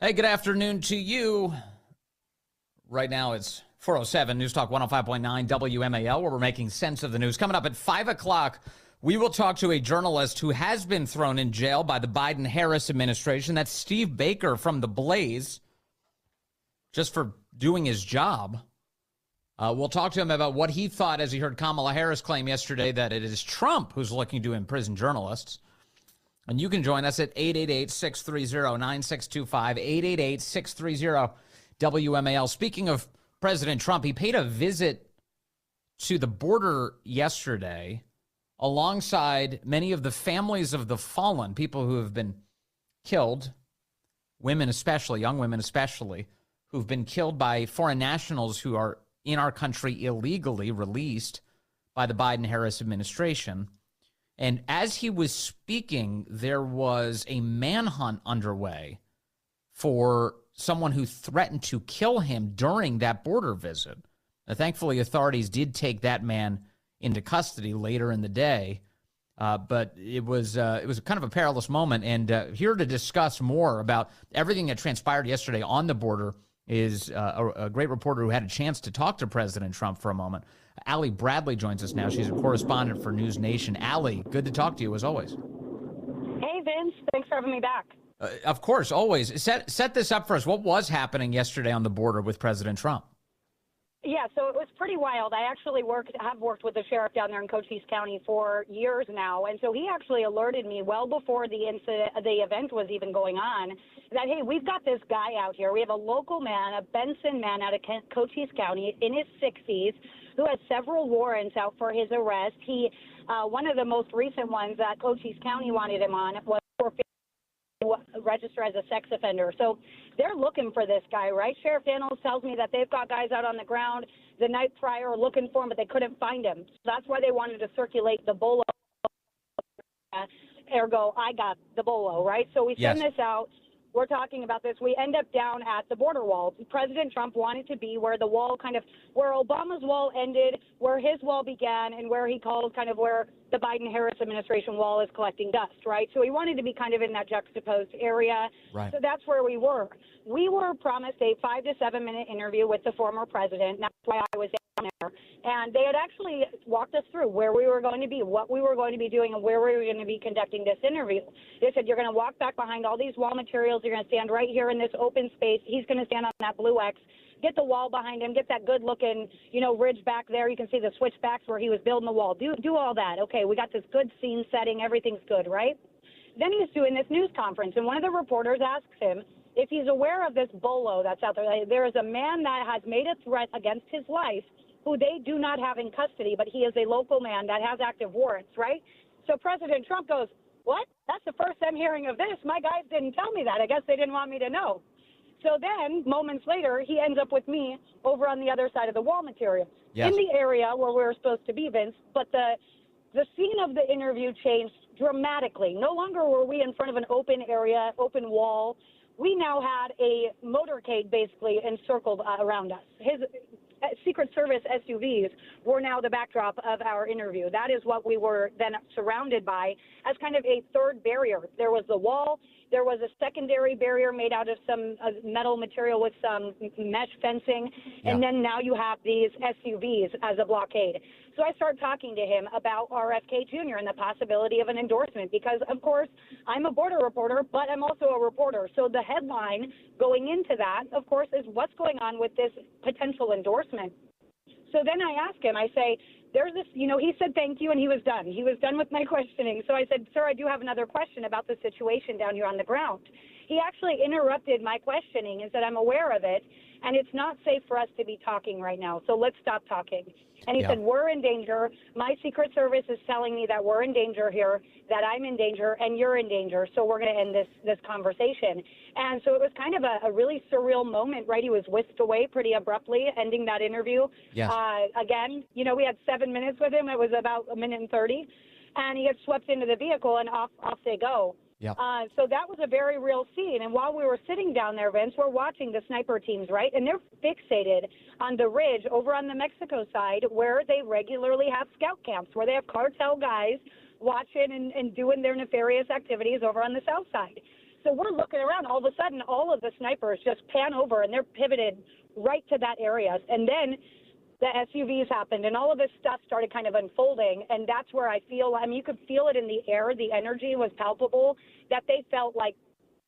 Hey, good afternoon to you. Right now it's 4:07 News Talk 105.9 WMAL, where we're making sense of the news. Coming up at 5 o'clock, we will talk to a journalist who has been thrown in jail by the Biden-Harris administration. That's Steve Baker from The Blaze, just for doing his job. We'll talk to him about what he thought as he heard Kamala Harris claim yesterday that it is Trump who's looking to imprison journalists. And you can join us at 888-630-9625, 888-630-WMAL. Speaking of President Trump, he paid a visit to the border yesterday alongside many of the families of the fallen, people who have been killed, women especially, young women especially, who've been killed by foreign nationals who are in our country illegally released by the Biden-Harris administration. And as he was speaking, there was a manhunt underway for someone who threatened to kill him during that border visit. Now, thankfully, authorities did take that man into custody later in the day, but it was kind of a perilous moment. And here to discuss more about everything that transpired yesterday on the border is a great reporter who had a chance to talk to President Trump for a moment. Allie Bradley joins us now. She's a correspondent for News Nation. Allie, good to talk to you as always. Hey, Vince. Thanks for having me back. Of course, always. Set this up for us. What was happening yesterday on the border with President Trump? Yeah, so it was pretty wild. I actually have worked with the sheriff down there in Cochise County for years now, and so he actually alerted me well before the event was even going on that, hey, we've got this guy out here. We have a local man, a Benson man out of Cochise County in his 60s who has several warrants out for his arrest. He, one of the most recent ones that Cochise County wanted him on was for register as a sex offender. So they're looking for this guy, right? Sheriff Daniels tells me that they've got guys out on the ground the night prior looking for him, but they couldn't find him. So that's why they wanted to circulate the bolo. Ergo, I got the bolo, right? So we send this out. We're talking about this. We end up down at the border wall. President Trump wanted to be where the wall where Obama's wall ended, where his wall began, and where he called kind of where the Biden-Harris administration wall is collecting dust, right? So he wanted to be kind of in that juxtaposed area. Right. So that's where we were. We were promised a 5 to 7 minute interview with the former president. That's why I was down there. And they had actually walked us through where we were going to be, what we were going to be doing, and where we were going to be conducting this interview. They said, you're going to walk back behind all these wall materials. You're going to stand right here in this open space. He's going to stand on that blue X. Get the wall behind him. Get that good-looking, ridge back there. You can see the switchbacks where he was building the wall. Do all that. Okay, we got this good scene setting. Everything's good, right? Then he's doing this news conference, and one of the reporters asks him if he's aware of this bolo that's out there. There is a man that has made a threat against his life who they do not have in custody, but he is a local man that has active warrants, right? So President Trump goes, what? That's the first I'm hearing of this. My guys didn't tell me that. I guess they didn't want me to know. So then, moments later, he ends up with me over on the other side of the wall material. Yes. In the area where we were supposed to be, Vince, but the scene of the interview changed dramatically. No longer were we in front of an open area, open wall. We now had a motorcade basically encircled around us. His Secret Service SUVs were now the backdrop of our interview. That is what we were then surrounded by as kind of a third barrier. There was the wall. There was a secondary barrier made out of some metal material with some mesh fencing. Yeah. And then now you have these SUVs as a blockade. So I start talking to him about RFK Jr. and the possibility of an endorsement because, of course, I'm a border reporter, but I'm also a reporter. So the headline going into that, of course, is what's going on with this potential endorsement. So then I ask him, I say, there's this, he said thank you and he was done. He was done with my questioning. So I said, sir, I do have another question about the situation down here on the ground. He actually interrupted my questioning and said, I'm aware of it, and it's not safe for us to be talking right now, so let's stop talking. And he said, we're in danger. My Secret Service is telling me that we're in danger here, that I'm in danger, and you're in danger, so we're going to end this conversation. And so it was kind of a really surreal moment, right? He was whisked away pretty abruptly, ending that interview. Yes. Again, we had 7 minutes with him. It was about 1 minute and 30. And he gets swept into the vehicle, and off they go. Yep. So that was a very real scene. And while we were sitting down there, Vince, we're watching the sniper teams, right? And they're fixated on the ridge over on the Mexico side where they regularly have scout camps, where they have cartel guys watching and doing their nefarious activities over on the south side. So we're looking around. All of a sudden, all of the snipers just pan over, and they're pivoted right to that area. And then the SUVs happened, and all of this stuff started kind of unfolding. And that's where I feel, I mean, you could feel it in the air. The energy was palpable, that they felt like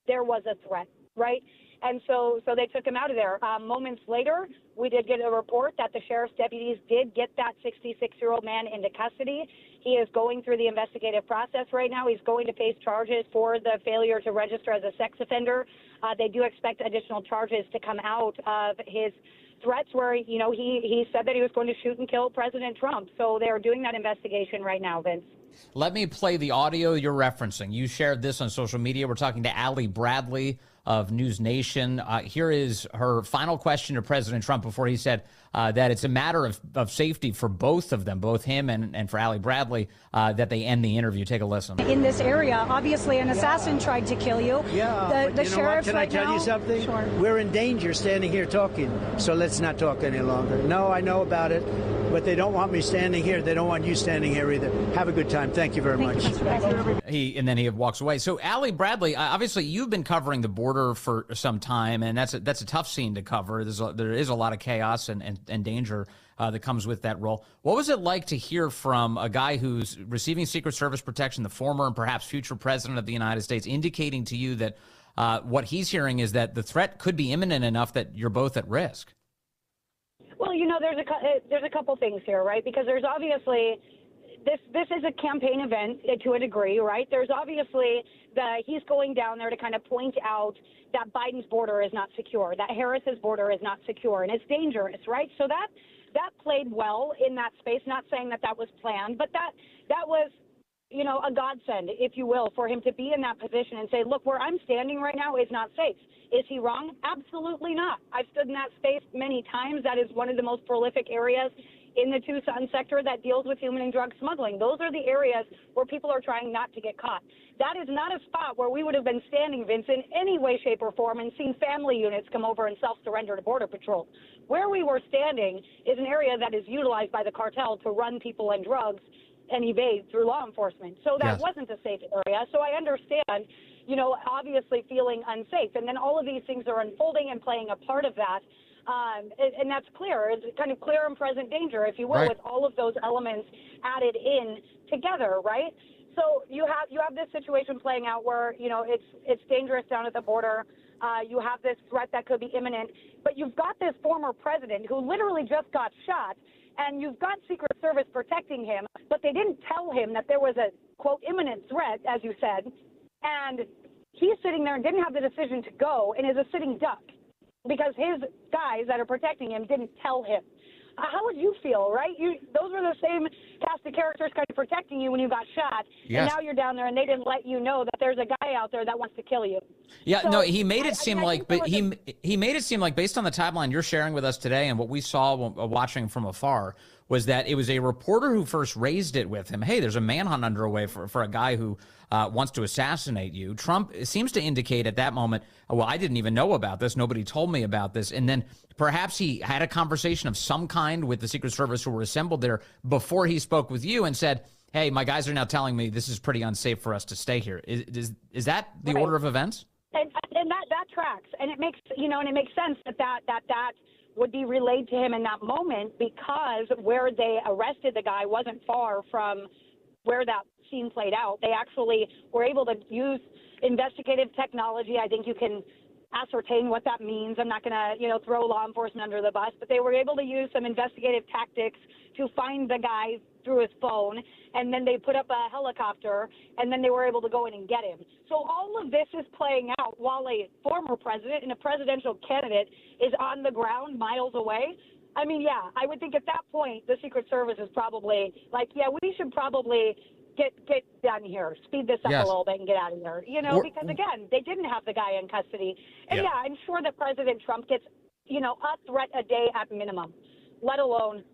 there was a threat, right? And so they took him out of there. Moments later, we did get a report that the sheriff's deputies did get that 66-year-old man into custody. He is going through the investigative process right now. He's going to face charges for the failure to register as a sex offender. They do expect additional charges to come out of his threats where, you know, he said that he was going to shoot and kill President Trump. So they're doing that investigation right now, Vince. Let me play the audio you're referencing. You shared this on social media. We're talking to Allie Bradley of News Nation. Here is her final question to President Trump before he said that it's a matter of safety for both of them, both him and for Allie Bradley, that they end the interview. Take a listen. In this area, obviously, an assassin tried to kill you. Yeah, the sheriff. Can I tell you something? Sure. We're in danger standing here talking, so let's not talk any longer. No, I know about it, but they don't want me standing here. They don't want you standing here either. Have a good time. Thank you very much. And then he walks away. So, Allie Bradley, obviously, you've been covering the border for some time, and that's a tough scene to cover. There is a lot of chaos and danger that comes with that role. What was it like to hear from a guy who's receiving Secret Service protection, the former and perhaps future president of the United States, indicating to you that what he's hearing is that the threat could be imminent enough that you're both at risk? Well, you know, there's a couple things here, right? Because there's obviously this is a campaign event to a degree, right? There's obviously he's going down there to kind of point out that Biden's border is not secure, that Harris's border is not secure, and it's dangerous, right? So that played well in that space. Not saying that was planned, but that was, you know, a godsend, if you will, for him to be in that position and say, look, where I'm standing right now is not safe. Is he wrong? Absolutely not. I've stood in that space many times. That is one of the most prolific areas in the Tucson sector that deals with human and drug smuggling. Those are the areas where people are trying not to get caught. That is not a spot where we would have been standing, Vince, in any way, shape, or form and seen family units come over and self-surrender to Border Patrol. Where we were standing is an area that is utilized by the cartel to run people and drugs and evade through law enforcement. So that wasn't a safe area. So I understand, you know, obviously feeling unsafe. And then all of these things are unfolding and playing a part of that. And that's clear. It's kind of clear and present danger, if you will, with all of those elements added in together, right? So you have this situation playing out where, you know, it's dangerous down at the border. You have this threat that could be imminent, but you've got this former president who literally just got shot, and you've got Secret Service protecting him, but they didn't tell him that there was a, quote, imminent threat, as you said, and he's sitting there and didn't have the decision to go and is a sitting duck because his guys that are protecting him didn't tell him. How would you feel, right? Those were the same cast of characters kind of protecting you when you got shot, and now you're down there and they didn't let you know that there's a guy out there that wants to kill you. Yeah, so, no, he made it seem like, but he made it seem like, based on the timeline you're sharing with us today and what we saw watching from afar, was that it was a reporter who first raised it with him. Hey, there's a manhunt underway for a guy who wants to assassinate you. Trump seems to indicate at that moment, well, I didn't even know about this. Nobody told me about this. And then perhaps he had a conversation of some kind with the Secret Service who were assembled there before he spoke with you and said, hey, my guys are now telling me this is pretty unsafe for us to stay here. Is that the order of events? And that tracks. And it makes, you know, and it makes sense that would be relayed to him in that moment, because where they arrested the guy wasn't far from where that scene played out. They actually were able to use investigative technology. I think you can ascertain what that means. I'm not going to, you know, throw law enforcement under the bus, but they were able to use some investigative tactics to find the guy through his phone, and then they put up a helicopter, and then they were able to go in and get him. So all of this is playing out while a former president and a presidential candidate is on the ground miles away. I mean, yeah, I would think at that point the Secret Service is probably like, yeah, we should probably get down here, speed this up a little bit and get out of here, you know, because again, they didn't have the guy in custody. And yeah, I'm sure that President Trump gets, you know, a threat a day at minimum, let alone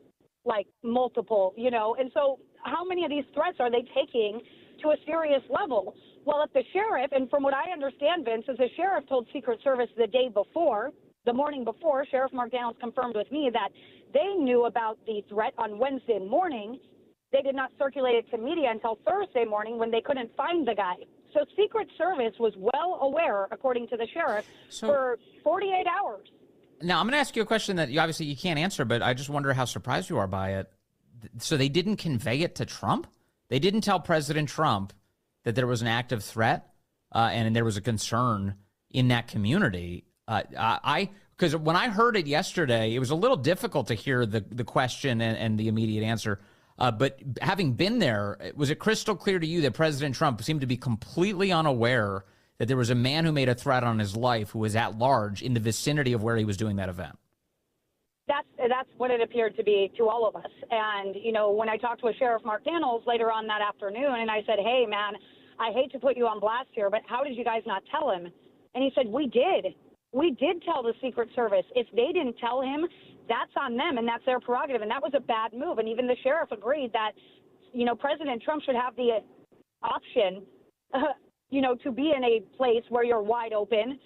like multiple, you know. And so how many of these threats are they taking to a serious level? Well, if the sheriff, and from what I understand, Vince, is the sheriff told Secret Service the day before, the morning before, Sheriff Mark Daniels confirmed with me that they knew about the threat on Wednesday morning. They did not circulate it to media until Thursday morning when they couldn't find the guy. So Secret Service was well aware, according to the sheriff, for 48 hours. Now, I'm going to ask you a question that you can't answer, but I just wonder how surprised you are by it. So they didn't convey it to Trump? They didn't tell President Trump that there was an active threat and there was a concern in that community. Because when I heard it yesterday, it was a little difficult to hear the question and the immediate answer. But having been there, was it crystal clear to you that President Trump seemed to be completely unaware that there was a man who made a threat on his life who was at large in the vicinity of where he was doing that event? That's what it appeared to be to all of us. And, when I talked with Sheriff Mark Daniels later on that afternoon, and I said, hey, man, I hate to put you on blast here, but how did you guys not tell him? And he said, we did. We did tell the Secret Service. If they didn't tell him, that's on them, and that's their prerogative. And that was a bad move. And even the sheriff agreed that, President Trump should have the option, to be in a place where you're wide open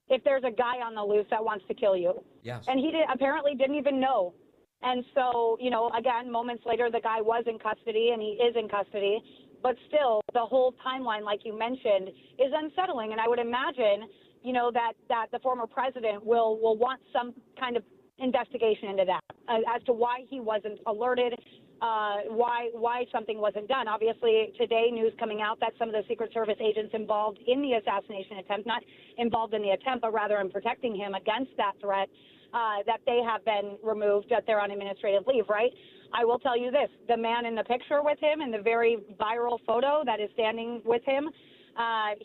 if there's a guy on the loose that wants to kill you. Yes. And he apparently didn't even know. And so, again, moments later, the guy was in custody, and he is in custody. But still, the whole timeline, like you mentioned, is unsettling. And I would imagine, that the former president will want some kind of investigation into that as to why he wasn't alerted, why something wasn't done. Obviously, today, news coming out that some of the Secret Service agents involved in the assassination attempt, not involved in the attempt, but rather in protecting him against that threat, that they have been removed, that they're on administrative leave, right? I will tell you this, the man in the picture with him in the very viral photo that is standing with him,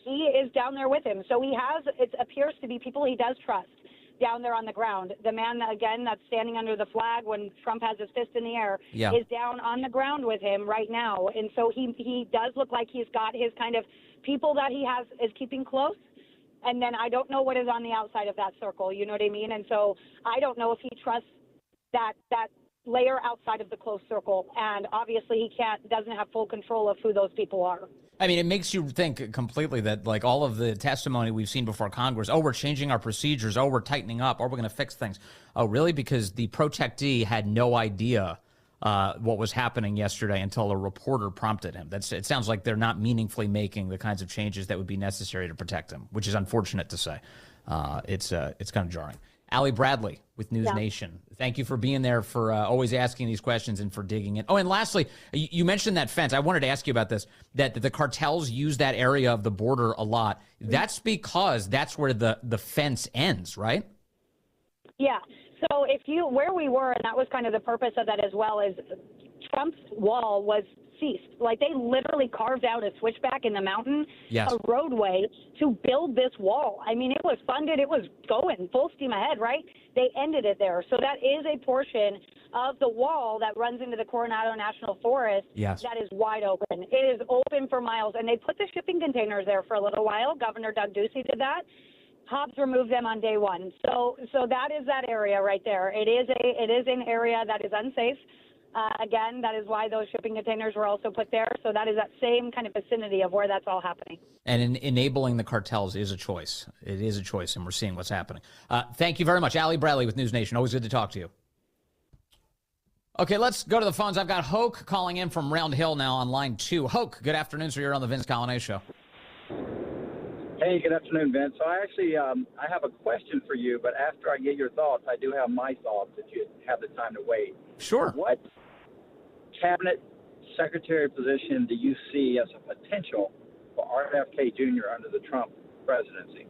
he is down there with him. So it appears to be people he does trust down there on the ground. The man, again, that's standing under the flag when Trump has his fist in the air is down on the ground with him right now. And so he does look like he's got his kind of people that he is keeping close. And then I don't know what is on the outside of that circle. You know what I mean? And so I don't know if he trusts that layer outside of the close circle. And obviously he doesn't have full control of who those people are. I mean, it makes you think completely that, like, all of the testimony we've seen before Congress, we're changing our procedures, we're tightening up, we're going to fix things. Oh, really? Because the protectee had no idea what was happening yesterday until a reporter prompted him. It sounds like they're not meaningfully making the kinds of changes that would be necessary to protect him, which is unfortunate to say. It's kind of jarring. Allie Bradley with News Nation. Thank you for being there, for always asking these questions and for digging in. Oh, and lastly, you mentioned that fence. I wanted to ask you about this, that the cartels use that area of the border a lot. That's because that's where the fence ends, right? Yeah. So where we were, and that was kind of the purpose of that as well, is Trump's wall was ceased. Like, they literally carved out a switchback in the mountain, a roadway, to build this wall. I mean, it was funded. It was going full steam ahead, right? They ended it there. So that is a portion of the wall that runs into the Coronado National Forest that is wide open. It is open for miles. And they put the shipping containers there for a little while. Governor Doug Ducey did that. Hobbs removed them on day one. So that is that area right there. It is an area that is unsafe. Again, that is why those shipping containers were also put there. So that is that same kind of vicinity of where that's all happening. And enabling the cartels is a choice. It is a choice, and we're seeing what's happening. Thank you very much. Allie Bradley with News Nation. Always good to talk to you. Okay, let's go to the phones. I've got Hoke calling in from Round Hill now on line 2. Hoke, good afternoon, sir. You're on the Vince Coglianese Show. Hey, good afternoon, Vince. So I actually I have a question for you, but after I get your thoughts, I do have my thoughts if you have the time to wait. Sure. What cabinet secretary position do you see as a potential for RFK Jr. under the Trump presidency?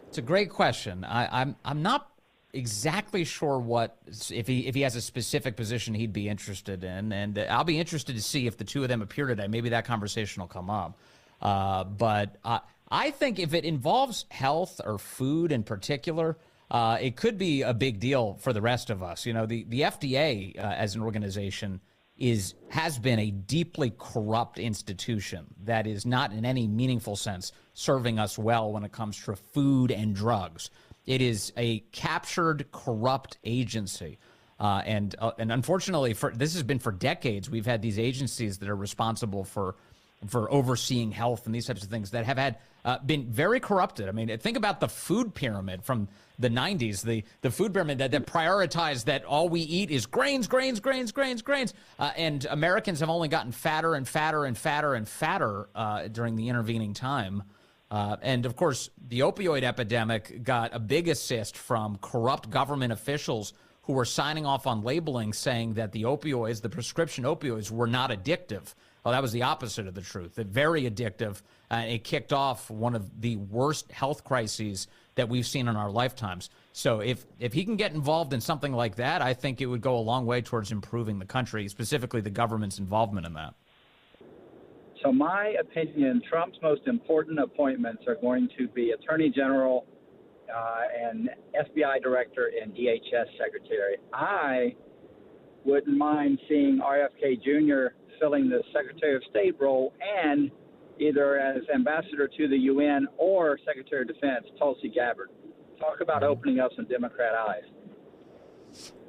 It's a great question. I'm not exactly sure if he has a specific position he'd be interested in, and I'll be interested to see if the two of them appear today. Maybe that conversation will come up. But I think if it involves health or food in particular, it could be a big deal for the rest of us. You know, the FDA as an organization has been a deeply corrupt institution that is not in any meaningful sense serving us well when it comes to food and drugs. It is a captured, corrupt agency. And unfortunately, this has been for decades. We've had these agencies that are responsible for overseeing health and these types of things that have had been very corrupted. I mean, think about the food pyramid from the 90s, the food pyramid that prioritized that all we eat is grains. And Americans have only gotten fatter and fatter and fatter and fatter during the intervening time. And, of course, the opioid epidemic got a big assist from corrupt government officials who were signing off on labeling saying that the opioids, the prescription opioids, were not addictive. Well, that was the opposite of the truth. They're very addictive. It kicked off one of the worst health crises that we've seen in our lifetimes. So if he can get involved in something like that, I think it would go a long way towards improving the country, specifically the government's involvement in that. So my opinion, Trump's most important appointments are going to be Attorney General and FBI Director and DHS Secretary. I wouldn't mind seeing RFK Jr. filling the Secretary of State role and either as Ambassador to the UN or Secretary of Defense, Tulsi Gabbard. Talk about opening up some Democrat eyes.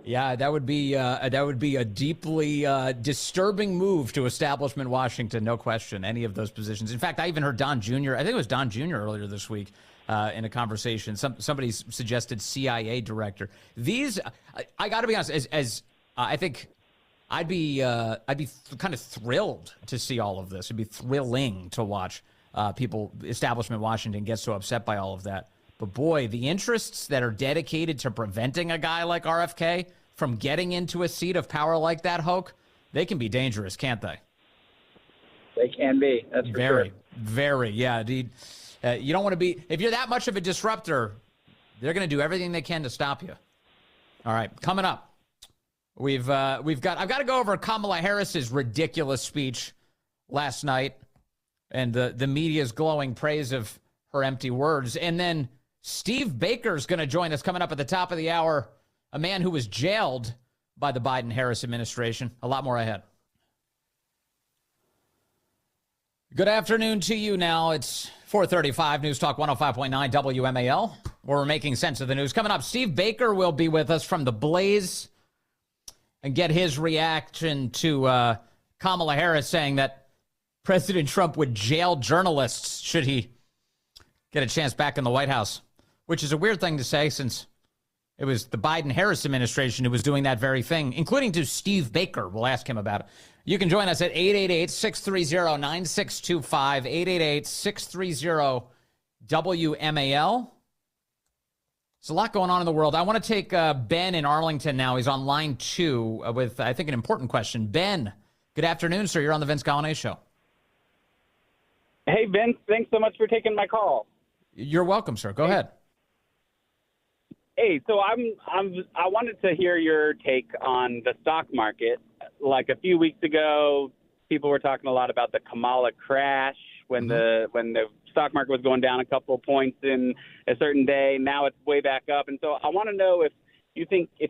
Yeah, that would be a deeply disturbing move to establishment Washington, no question, any of those positions. In fact, I even heard Don Jr., I think it was Don Jr. earlier this week in a conversation. Somebody suggested CIA director. These, I got to be honest, as I think I'd be kind of thrilled to see all of this. It'd be thrilling to watch establishment Washington get so upset by all of that. But boy, the interests that are dedicated to preventing a guy like RFK from getting into a seat of power like that, Hoke, they can be dangerous, can't they? They can be. That's for sure. Very, yeah. Dude, you don't want to be, if you're that much of a disruptor, they're going to do everything they can to stop you. All right, coming up, I've got to go over Kamala Harris's ridiculous speech last night and the media's glowing praise of her empty words. And then Steve Baker's going to join us coming up at the top of the hour, a man who was jailed by the Biden-Harris administration. A lot more ahead. Good afternoon to you now. It's 4:35, News Talk 105.9 WMAL, where we're making sense of the news. Coming up, Steve Baker will be with us from The Blaze and get his reaction to Kamala Harris saying that President Trump would jail journalists should he get a chance back in the White House, which is a weird thing to say since it was the Biden-Harris administration who was doing that very thing, including to Steve Baker. We'll ask him about it. You can join us at 888-630-9625, 888-630-WMAL. There's a lot going on in the world. I want to take Ben in Arlington now. He's on line 2 with, I think, an important question. Ben, good afternoon, sir. You're on the Vince Gallahney Show. Hey, Vince. Thanks so much for taking my call. You're welcome, sir. Go ahead. Hey, so I wanted to hear your take on the stock market. Like a few weeks ago, people were talking a lot about the Kamala crash when the stock market was going down a couple of points in a certain day. Now it's way back up. And so I want to know if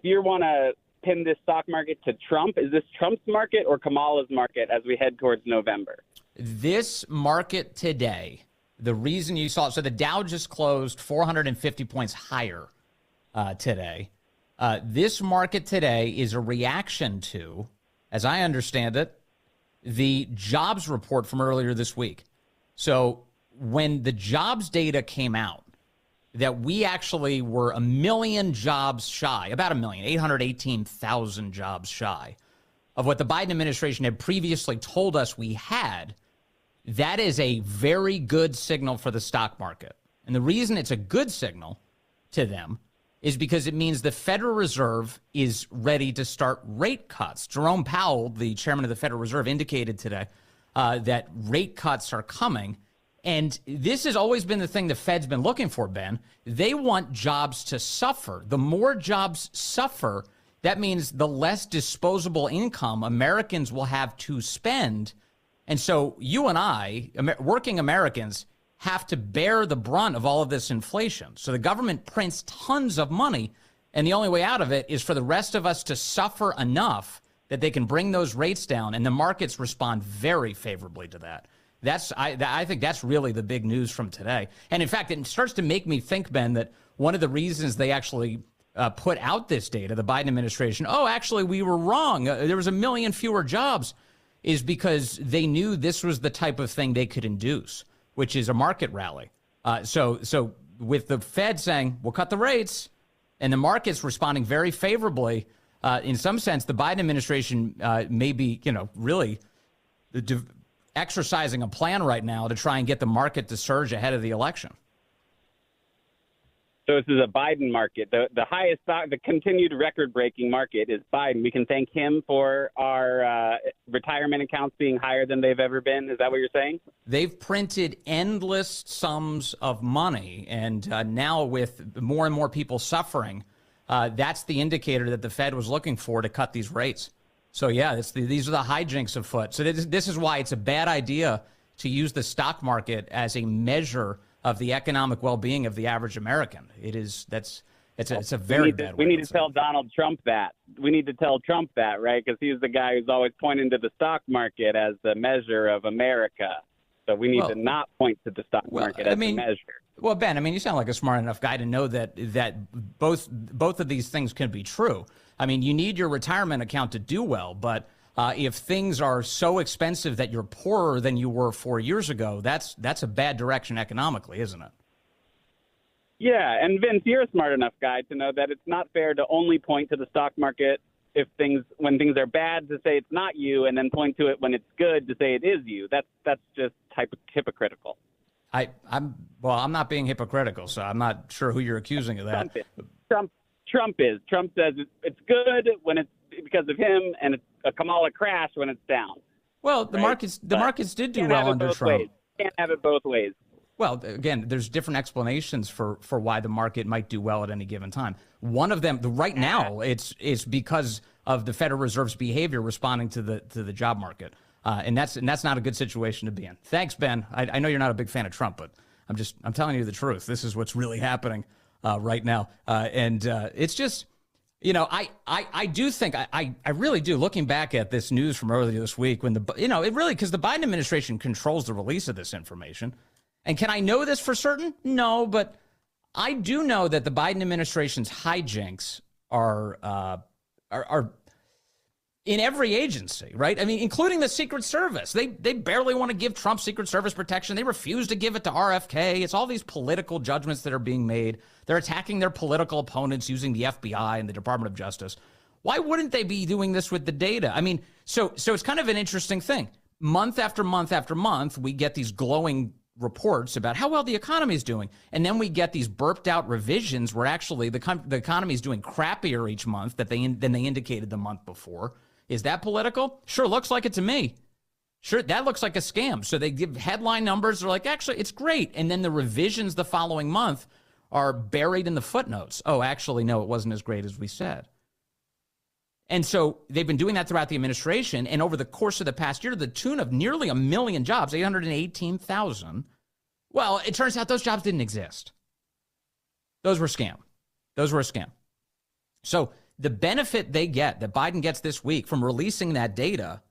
you want to pin this stock market to Trump, is this Trump's market or Kamala's market as we head towards November? This market today, the reason you saw it, so the Dow just closed 450 points higher today. This market today is a reaction to, as I understand it, the jobs report from earlier this week. So when the jobs data came out, that we actually were 1 million jobs shy, about 818,000 jobs shy of what the Biden administration had previously told us we had, that is a very good signal for the stock market. And the reason it's a good signal to them is because it means the Federal Reserve is ready to start rate cuts. Jerome Powell, the chairman of the Federal Reserve, indicated today that rate cuts are coming. And this has always been the thing the Fed's been looking for, Ben. They want jobs to suffer. The more jobs suffer, that means the less disposable income Americans will have to spend. And so you and I, working Americans, have to bear the brunt of all of this inflation. So the government prints tons of money, and the only way out of it is for the rest of us to suffer enough that they can bring those rates down, and the markets respond very favorably to that. I think that's really the big news from today. And in fact, it starts to make me think, Ben, that one of the reasons they actually put out this data, the Biden administration, actually, we were wrong. There was 1 million fewer jobs, is because they knew this was the type of thing they could induce, which is a market rally. So with the Fed saying, we'll cut the rates, and the markets responding very favorably, in some sense, the Biden administration may be, really exercising a plan right now to try and get the market to surge ahead of the election. So this is a Biden market. The highest stock, the continued record-breaking market is Biden. We can thank him for our retirement accounts being higher than they've ever been. Is that what you're saying? They've printed endless sums of money, and now with more and more people suffering, that's the indicator that the Fed was looking for to cut these rates. So, yeah, these are the hijinks afoot. So this is why it's a bad idea to use the stock market as a measure of the economic well-being of the average American. It's a very bad way. We need to tell Donald Trump that. We need to tell Trump that, right? Because he's the guy who's always pointing to the stock market as the measure of America. So we need to not point to the stock market as the measure. Well, Ben, you sound like a smart enough guy to know that both of these things can be true. You need your retirement account to do well, but if things are so expensive that you're poorer than you were 4 years ago, that's a bad direction economically, isn't it? Yeah, and Vince, you're a smart enough guy to know that it's not fair to only point to the stock market when things are bad to say it's not you, and then point to it when it's good to say it is you. That's just hypocritical. I'm not being hypocritical, so I'm not sure who you're accusing of that. Trump is. Trump says it's good when it's because of him, and it's a Kamala crash when it's down. Well, the markets did do well under Trump. Can't have it both ways. Well, again, there's different explanations for why the market might do well at any given time. One of them, right now, it's because of the Federal Reserve's behavior responding to the job market, and that's not a good situation to be in. Thanks, Ben. I know you're not a big fan of Trump, but I'm telling you the truth. This is what's really happening right now, and it's just. I do think I really do. Looking back at this news from earlier this week, when because the Biden administration controls the release of this information, and can I know this for certain? No, but I do know that the Biden administration's hijinks are in every agency, right? Including the Secret Service. They barely want to give Trump Secret Service protection. They refuse to give it to RFK. It's all these political judgments that are being made. They're attacking their political opponents using the FBI and the Department of Justice. Why wouldn't they be doing this with the data? So it's kind of an interesting thing. Month after month after month, we get these glowing reports about how well the economy is doing. And then we get these burped out revisions where actually the economy is doing crappier each month than they indicated the month before. Is that political? Sure, looks like it to me. Sure, that looks like a scam. So they give headline numbers. They're like, actually, it's great. And then the revisions the following month are buried in the footnotes. Oh, actually, no, it wasn't as great as we said. And so they've been doing that throughout the administration. And over the course of the past year, to the tune of nearly 1 million jobs, 818,000. Well, it turns out those jobs didn't exist. Those were a scam. So the benefit they get, that Biden gets this week from releasing that data,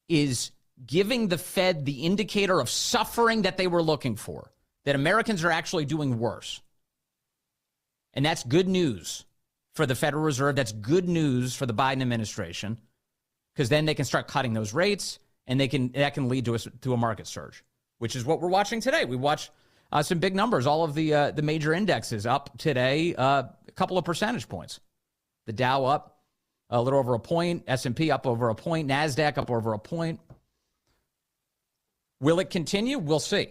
is giving the Fed the indicator of suffering that they were looking for, that Americans are actually doing worse. And that's good news for the Federal Reserve. That's good news for the Biden administration, because then they can start cutting those rates, and that can lead to a market surge, which is what we're watching today. We watch some big numbers. All of the major indexes up today, a couple of percentage points. The Dow up a little over a point, S&P up over a point, NASDAQ up over a point. Will it continue? We'll see.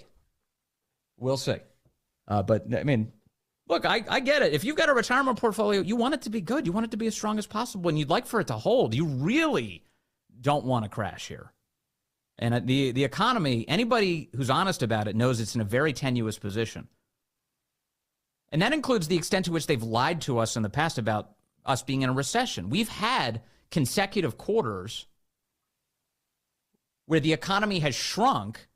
But look, I get it. If you've got a retirement portfolio, you want it to be good. You want it to be as strong as possible, and you'd like for it to hold. You really don't want to crash here. And the economy, anybody who's honest about it knows it's in a very tenuous position. And that includes the extent to which they've lied to us in the past about us being in a recession. We've had consecutive quarters where the economy has shrunk,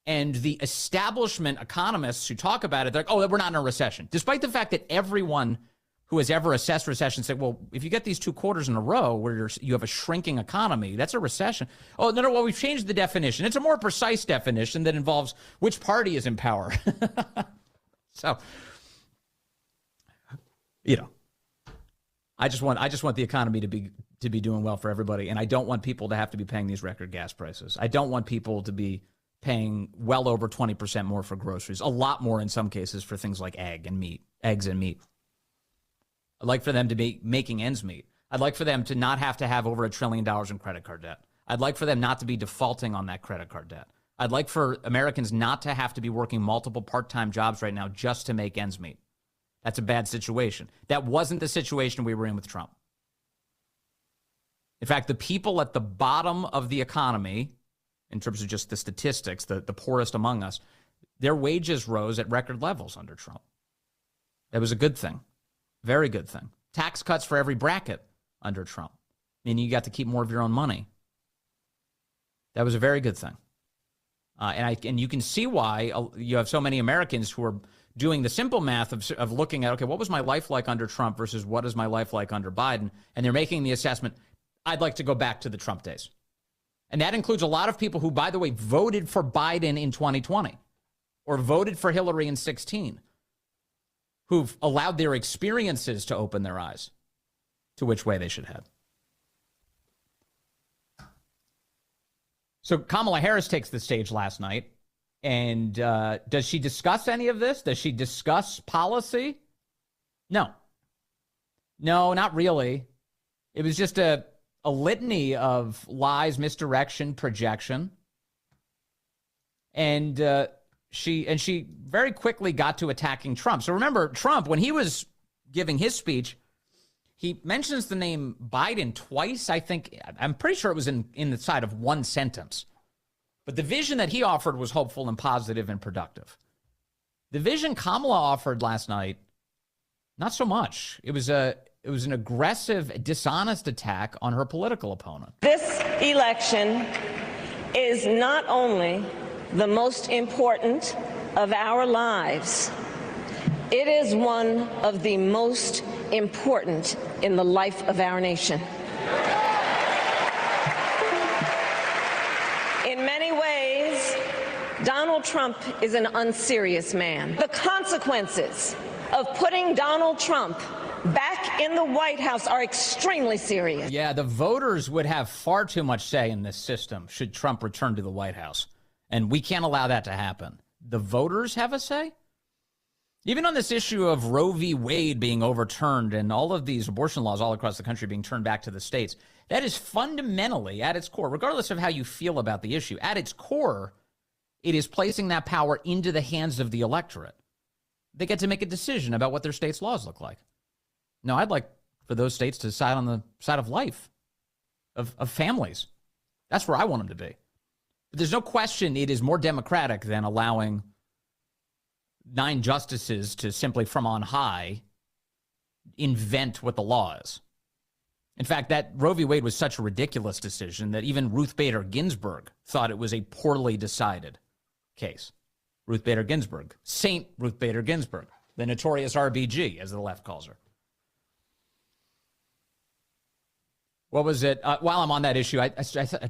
and the establishment economists who talk about it, they're like, oh, we're not in a recession. Despite the fact that everyone who has ever assessed recession said, well, if you get these 2 quarters in a row where you have a shrinking economy, that's a recession. Oh, no, well, we've changed the definition. It's a more precise definition that involves which party is in power. So, I just want the economy to be doing well for everybody, and I don't want people to have to be paying these record gas prices. I don't want people to be paying well over 20% more for groceries, a lot more in some cases for things like eggs and meat. I'd like for them to be making ends meet. I'd like for them to not have to have over $1 trillion in credit card debt. I'd like for them not to be defaulting on that credit card debt. I'd like for Americans not to have to be working multiple part-time jobs right now just to make ends meet. That's a bad situation. That wasn't the situation we were in with Trump. In fact, the people at the bottom of the economy, in terms of just the statistics, the poorest among us, their wages rose at record levels under Trump. That was a good thing. Very good thing. Tax cuts for every bracket under Trump. Meaning you got to keep more of your own money. That was a very good thing. And you can see why you have so many Americans who are doing the simple math of looking at, okay, what was my life like under Trump versus what is my life like under Biden? And they're making the assessment, I'd like to go back to the Trump days. And that includes a lot of people who, by the way, voted for Biden in 2020 or voted for Hillary in 2016, who've allowed their experiences to open their eyes to which way they should head. So Kamala Harris takes the stage last night, and does she discuss any of this? Does she discuss policy? No, not really. It was just a litany of lies, misdirection, projection, and she very quickly got to attacking Trump. So remember, Trump, when he was giving his speech, he mentions the name Biden twice. I'm pretty sure it was in the side of one sentence. But the vision that he offered was hopeful and positive and productive. The vision Kamala offered last night, not so much. It was an aggressive, dishonest attack on her political opponent. This election is not only the most important of our lives, it is one of the most important in the life of our nation. In many ways, Donald Trump is an unserious man. The consequences of putting Donald Trump back in the White House are extremely serious. Yeah, the voters would have far too much say in this system should Trump return to the White House. And we can't allow that to happen. The voters have a say? Even on this issue of Roe v. Wade being overturned and all of these abortion laws all across the country being turned back to the states, that is fundamentally, at its core, regardless of how you feel about the issue, at its core, it is placing that power into the hands of the electorate. They get to make a decision about what their state's laws look like. No, I'd like for those states to decide on the side of life, of families. That's where I want them to be. But there's no question it is more democratic than allowing 9 justices to simply from on high invent what the law is. In fact, that Roe v. Wade was such a ridiculous decision that even Ruth Bader Ginsburg thought it was a poorly decided case. Ruth Bader Ginsburg, Saint Ruth Bader Ginsburg, the notorious RBG, as the left calls her. What was it? While I'm on that issue, I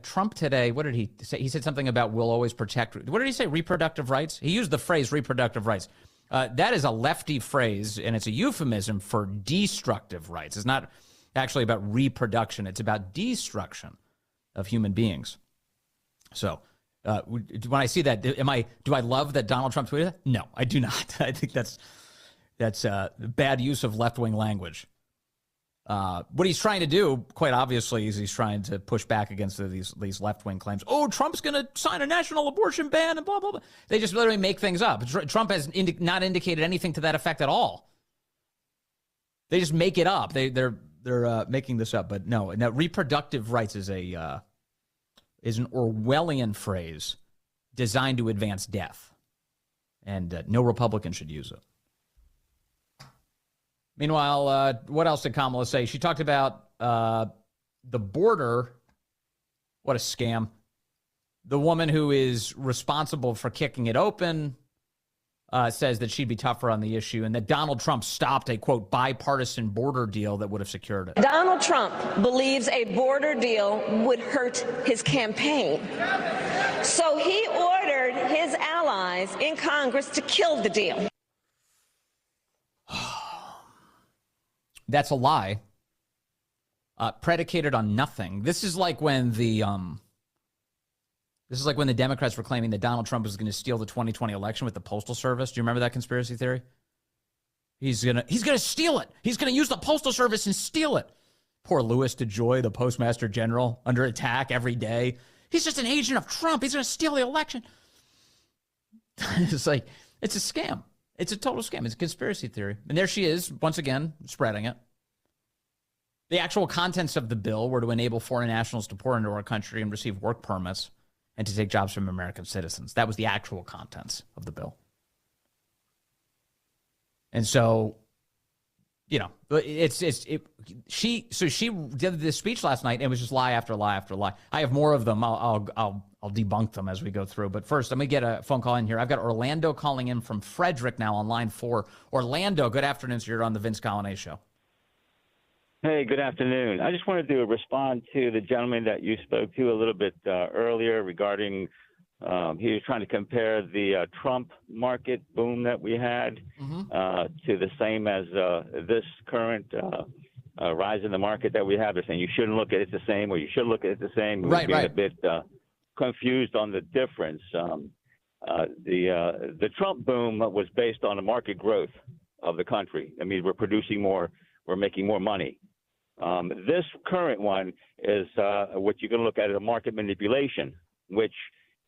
Trump today, what did he say? He said something about we'll always protect. What did he say? Reproductive rights? He used the phrase reproductive rights. That is a lefty phrase, and it's a euphemism for destructive rights. It's not actually about reproduction. It's about destruction of human beings. So when I see that, do I love that Donald Trump tweeted that? No, I do not. I think that's bad use of left-wing language. What he's trying to do, quite obviously, is he's trying to push back against these left-wing claims. Oh, Trump's going to sign a national abortion ban and blah, blah, blah. They just literally make things up. Trump has not indicated anything to that effect at all. They just make it up. They're making this up. But no, reproductive rights is an Orwellian phrase designed to advance death. And no Republican should use it. Meanwhile, what else did Kamala say? She talked about the border. What a scam. The woman who is responsible for kicking it open says that she'd be tougher on the issue and that Donald Trump stopped a, quote, bipartisan border deal that would have secured it. Donald Trump believes a border deal would hurt his campaign. So he ordered his allies in Congress to kill the deal. That's a lie, predicated on nothing. This is like when the This is like when the Democrats were claiming that Donald Trump was going to steal the 2020 election with the Postal Service. Do you remember that conspiracy theory? He's gonna steal it. He's gonna use the Postal Service and steal it. Poor Louis DeJoy, the Postmaster General, under attack every day. He's just an agent of Trump. He's gonna steal the election. It's like, it's a scam. It's a total scam. It's a conspiracy theory. And there she is, once again, spreading it. The actual contents of the bill were to enable foreign nationals to pour into our country and receive work permits and to take jobs from American citizens. That was the actual contents of the bill. And so, you know, she did this speech last night and it was just lie after lie after lie. I have more of them. I'll debunk them as we go through. But first, let me get a phone call in here. I've got Orlando calling in from Frederick now on line 4. Orlando, good afternoon, sir. You're on the Vince Coglianese Show. Hey, good afternoon. I just wanted to respond to the gentleman that you spoke to a little bit earlier regarding he was trying to compare the Trump market boom that we had to the same as this current rise in the market that we have. They're saying you shouldn't look at it the same, or you should look at it the same. We're being a bit confused on the difference. The Trump boom was based on the market growth of the country. I mean, we're producing more, we're making more money. This current one is what you can look at as a market manipulation, which,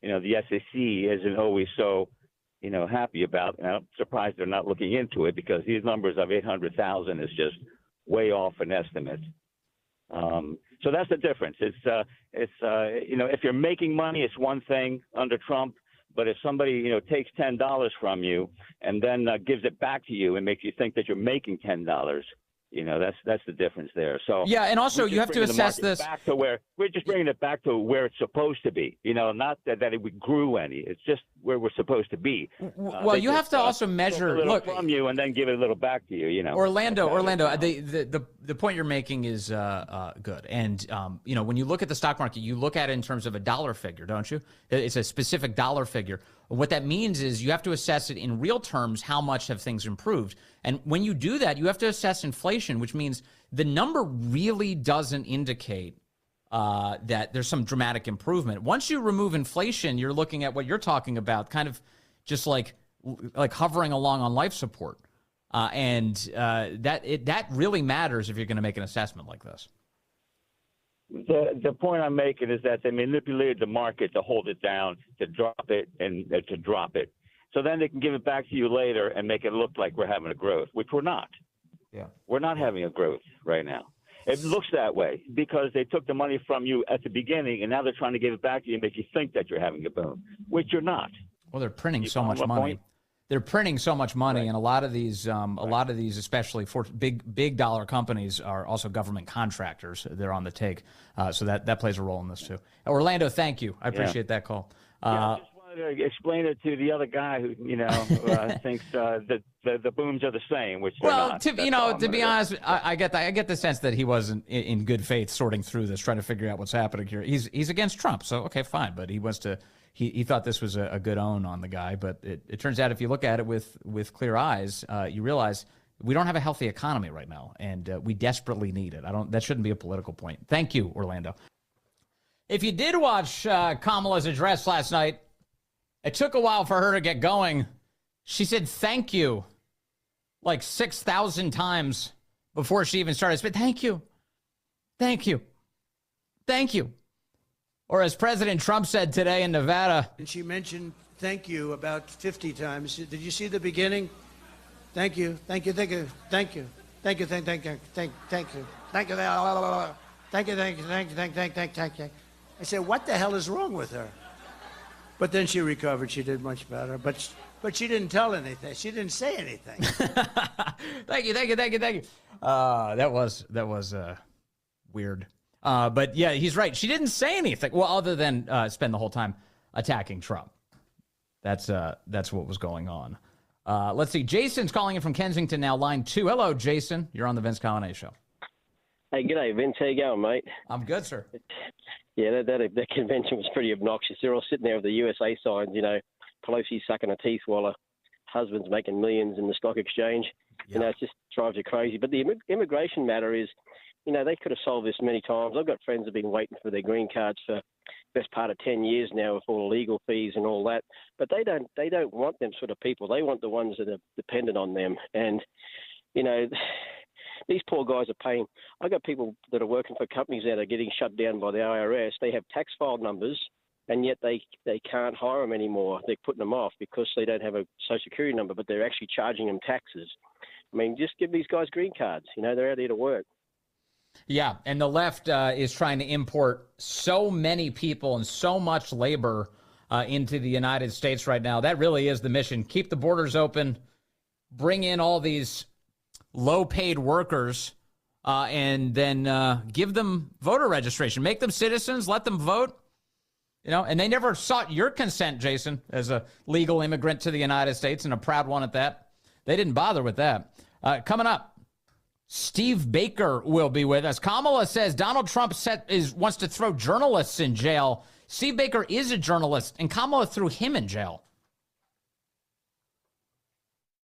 you know, the SEC isn't always so, you know, happy about. And I'm surprised they're not looking into it because these numbers of 800,000 is just way off an estimate. So that's the difference. It's you know, if you're making money, it's one thing under Trump. But if somebody, you know, takes $10 from you and then gives it back to you and makes you think that you're making $10, you know, that's the difference there. So yeah, and also you have to assess this back to where we're just bringing it back to where it's supposed to be. You know, not that it grew any. It's just where we're supposed to be. Well, you have to also measure. Look from you and then give it a little back to you. You know, Orlando. The point you're making is good. And you know, when you look at the stock market, you look at it in terms of a dollar figure, don't you? It's a specific dollar figure. What that means is you have to assess it in real terms. How much have things improved? And when you do that, you have to assess inflation, which means the number really doesn't indicate that there's some dramatic improvement. Once you remove inflation, you're looking at what you're talking about, kind of just like hovering along on life support. That really matters if you're going to make an assessment like this. The point I'm making is that they manipulated the market to hold it down, to drop it, and to drop it. So then they can give it back to you later and make it look like we're having a growth, which we're not. Yeah, we're not having a growth right now. It looks that way because they took the money from you at the beginning, and now they're trying to give it back to you and make you think that you're having a boom, which you're not. Well, they're printing so much money. They're printing so much money, right. And a lot of these, especially for big dollar companies, are also government contractors. They're on the take, so that plays a role in this too. Orlando, thank you. I appreciate that call. I just wanted to explain it to the other guy who, you know, thinks that the booms are the same, which they're not. To be honest, I get the sense that he wasn't in good faith sorting through this, trying to figure out what's happening here. He's against Trump, so okay, fine, but he wants to. He thought this was a good own on the guy, but it turns out if you look at it with clear eyes, you realize we don't have a healthy economy right now, and we desperately need it. That shouldn't be a political point. Thank you, Orlando. If you did watch Kamala's address last night, it took a while for her to get going. She said thank you like 6,000 times before she even started. But thank you, thank you, thank you. Or as President Trump said today in Nevada. And she mentioned thank you about 50 times. Did you see the beginning? Thank you, thank you, thank you, thank you, thank you, thank you, thank you, thank you, thank you, thank you, thank you. I said, what the hell is wrong with her? But then she recovered. She did much better. But she didn't tell anything. She didn't say anything. Thank you. That was weird. But yeah, he's right. She didn't say anything. Well, other than spend the whole time attacking Trump. That's what was going on. Let's see. Jason's calling in from Kensington now, line 2. Hello, Jason. You're on the Vince Coglianese Show. Hey, g'day, Vince. How you going, mate? I'm good, sir. Yeah, that convention was pretty obnoxious. They're all sitting there with the USA signs, you know, Pelosi sucking her teeth while her husband's making millions in the stock exchange. Yeah. You know, it just drives you crazy. But the immigration matter is, you know, they could have solved this many times. I've got friends who have been waiting for their green cards for best part of 10 years now with all the legal fees and all that. But they don't want them sort of people. They want the ones that are dependent on them. And, you know, these poor guys are paying. I got people that are working for companies that are getting shut down by the IRS. They have tax file numbers, and yet they can't hire them anymore. They're putting them off because they don't have a social security number, but they're actually charging them taxes. I mean, just give these guys green cards. You know, they're out here to work. Yeah, and the left is trying to import so many people and so much labor into the United States right now. That really is the mission. Keep the borders open, bring in all these low-paid workers, and then give them voter registration. Make them citizens, let them vote. You know, and they never sought your consent, Jason, as a legal immigrant to the United States and a proud one at that. They didn't bother with that. Coming up, Steve Baker will be with us. Kamala says Donald Trump wants to throw journalists in jail. Steve Baker is a journalist, and Kamala threw him in jail.